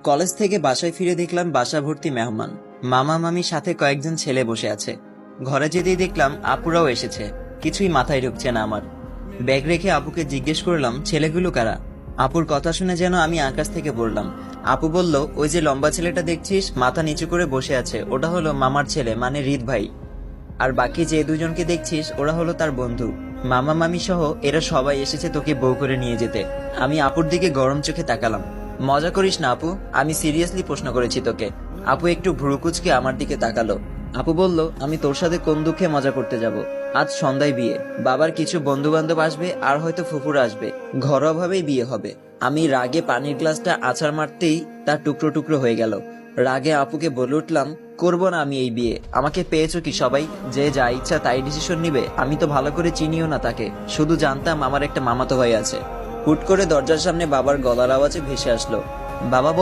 College থেকে বাসায় ফিরে দেখলাম বাসা ভর্তি মেহমান। মামা মামি সাথে কয়েকজন ছেলে বসে আছে। ঘরে যেতেই দেখলাম আপুরাও এসেছে। কিছুই মাথায় ঢুকছে না আমার। ব্যাগ রেখে আপুকে জিজ্ঞেস করলাম, ছেলেগুলো কারা? আপুর কথা শুনে যেন আমি আকাশ থেকে পড়লাম। আপু বলল, ওই যে লম্বা ছেলেটা দেখছিস, মাথা নিচু করে বসে আছে, ওটা হলো মামার ছেলে, মানে রিত ভাই। আর বাকি যে দুজনকে দেখছিস, ওরা হলো তার বন্ধু। মামা মামি সহ এরা সবাই এসেছে তোকে বউ করে নিয়ে যেতে। আমি আপুর দিকে গরম চোখে তাকালাম। মজা করিস না আপু, আমি সিরিয়াসলি প্রশ্ন করেছি তোকে। আপু একটু ভ্রুকুচকে আমার দিকে তাকালো। আপু বলল, আমি তোর সাথে কোন দুঃখে মজা করতে যাব? আজ সন্ধ্যায় বিয়ে, বাবার কিছু বন্ধু বান্ধব আসবে, আর হয়তো ফুফুরা আসবে, ঘরোয়াভাবেই বিয়ে হবে। আমি রাগে পানির গ্লাসটা আছাড় মারতেই তার টুকরো টুকরো হয়ে গেল। রাগে আপুকে বলে উঠলাম, করবো না আমি এই বিয়ে। আমাকে পেয়েছো কি সবাই, যে যা ইচ্ছা তাই ডিসিশন নিবে? আমি তো ভালো করে চিনিও না তাকে, শুধু জানতাম আমার একটা মামাতো ভাই আছে। হুট করে দরজার সামনে বাবার গলার আওয়াজে ভেসে আসলো। বাবা